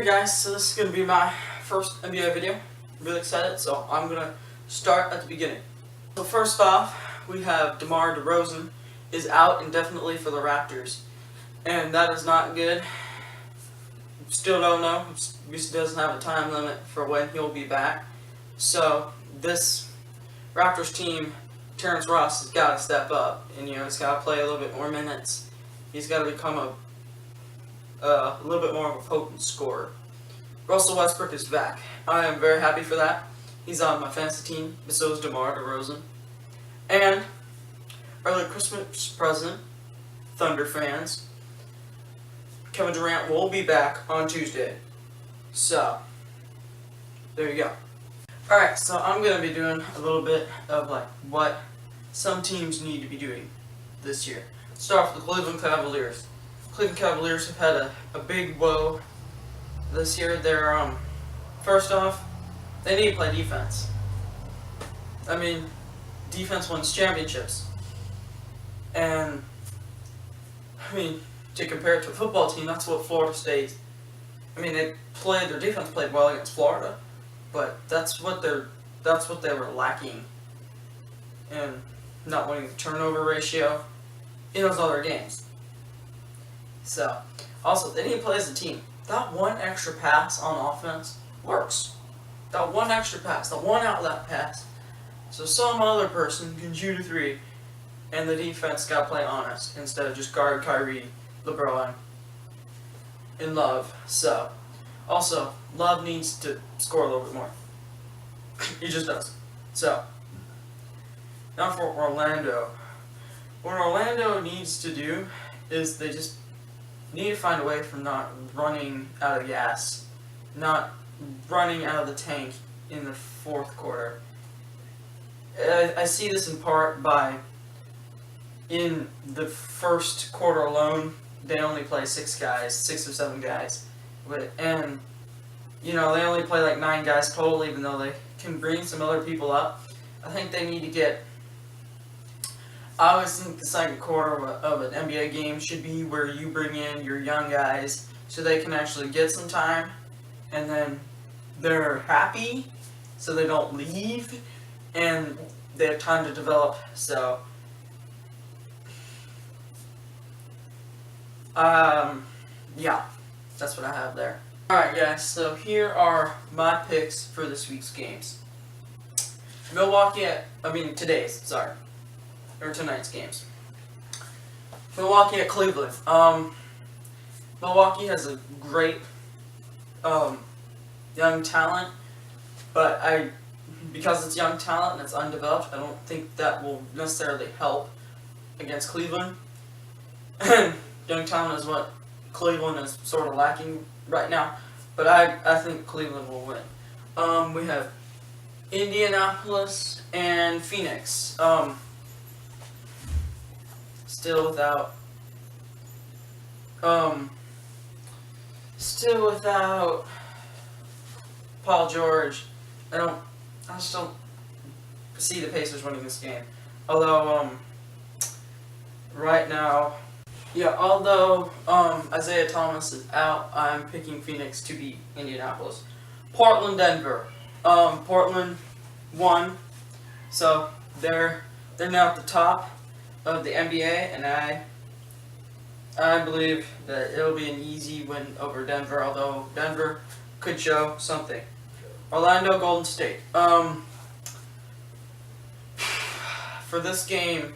Hey guys, so this is going to be my first NBA video. I'm really excited, so I'm going to start at the beginning. So first off, we have DeMar DeRozan is out indefinitely for the Raptors, and that is not good. Still don't know. He doesn't have a time limit for when he'll be back. So this Raptors team, Terrence Ross has got to step up, and he's got to play a little bit more minutes. He's got to become a little bit more of a potent scorer. Russell Westbrook is back. I am very happy for that. He's on my fantasy team, but so is DeMar DeRozan. And early Christmas present, Thunder fans, Kevin Durant will be back on Tuesday. So, there you go. Alright, so I'm going to be doing a little bit of what some teams need to be doing this year. Let's start off with the Cleveland Cavaliers. Cleveland Cavaliers have had a big woe this year. They're first off, they need to play defense. I mean, defense wins championships. And I mean, to compare it to a football team, that's what Florida State. I mean, their defense played well against Florida, but that's what they were lacking in not winning the turnover ratio in those other games. So, also, they need to play as a team. That one extra pass on offense works. That one extra pass, that one outlet pass. So some other person can shoot a three, and the defense got to play honest instead of just guard Kyrie, LeBron, and Love. So, also, Love needs to score a little bit more. He just does. So, now for Orlando. What Orlando needs to do is they just need to find a way from not running out of gas, not running out of the tank in the fourth quarter. I see this in part by, in the first quarter alone, they only play 6 or 7 guys. And, they only play like 9 guys total, even though they can bring some other people up. I think they need to get... I always think the second quarter of an NBA game should be where you bring in your young guys so they can actually get some time, and then they're happy so they don't leave, and they have time to develop. So, yeah, that's what I have there. Alright guys, so here are my picks for this week's games. Tonight's games. Milwaukee at Cleveland. Milwaukee has a great young talent, but because it's young talent and it's undeveloped, I don't think that will necessarily help against Cleveland. Young talent is what Cleveland is sort of lacking right now, but I think Cleveland will win. We have Indianapolis and Phoenix. Still without Paul George. I just don't see the Pacers winning this game. Although, right now, although Isaiah Thomas is out, I'm picking Phoenix to beat Indianapolis. Portland, Denver. Portland won, so they're now at the top of the NBA, and I believe that it'll be an easy win over Denver, although Denver could show something. Orlando, Golden State. For this game,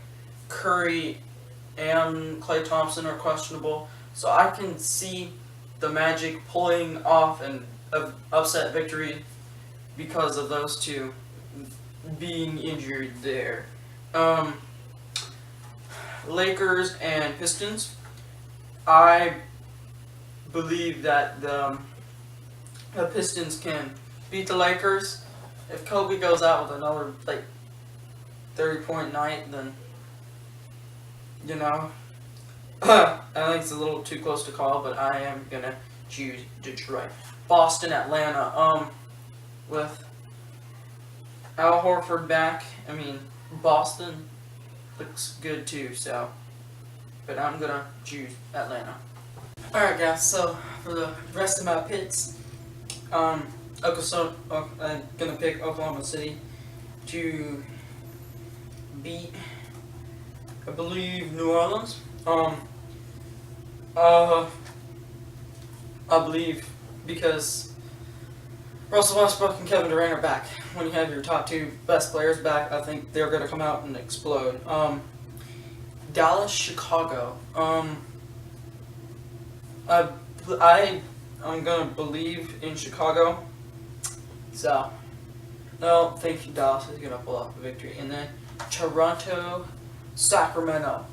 Curry and Klay Thompson are questionable, so I can see the Magic pulling off an upset victory because of those two being injured there. Lakers and Pistons. I believe that the Pistons can beat the Lakers. If Kobe goes out with another 30-point night, then I think it's a little too close to call, but I am gonna choose Detroit. Boston, Atlanta. With Al Horford back, Boston looks good too, but I'm gonna choose Atlanta. Alright guys, so for the rest of my picks, I'm gonna pick Oklahoma City to beat, I believe, New Orleans. I believe because Russell Westbrook and Kevin Durant are back. When you have your top two best players back, I think they're going to come out and explode. Dallas, Chicago. I'm going to believe in Chicago. So, no, thank you, Dallas is going to pull off a victory. And then Toronto, Sacramento.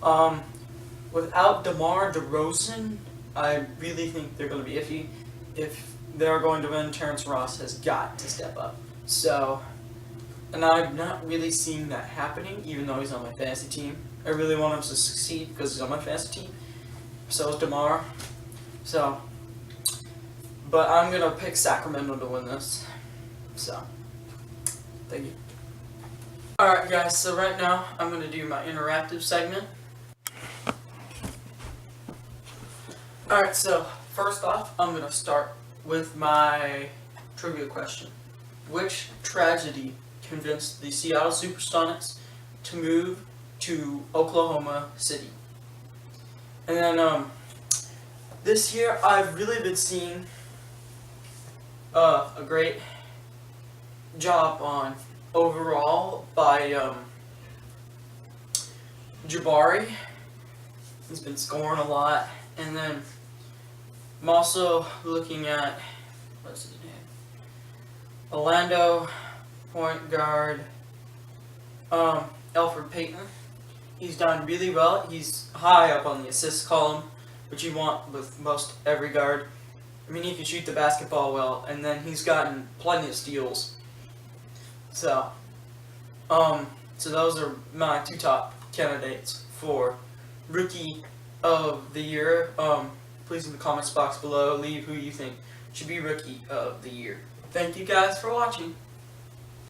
Without DeMar DeRozan, I really think they're going to be iffy. If they're going to win, Terrence Ross has got to step up. So, and I'm not really seeing that happening, even though he's on my fantasy team. I really want him to succeed because he's on my fantasy team. So is DeMar. So, but I'm going to pick Sacramento to win this. So, thank you. Alright guys, so right now I'm going to do my interactive segment. Alright, so first off, I'm going to start with my trivia question. Which tragedy convinced the Seattle Supersonics to move to Oklahoma City? And then this year I've really been seeing a great job on overall by Jabari. He's been scoring a lot. And then I'm also looking at, what's his name? Orlando point guard, Elfrid Payton. He's done really well. He's high up on the assist column, which you want with most every guard. I mean, he can shoot the basketball well, and then he's gotten plenty of steals. So those are my two top candidates for Rookie of the Year. Please in the comments box below leave who you think should be Rookie of the Year. Thank you guys for watching.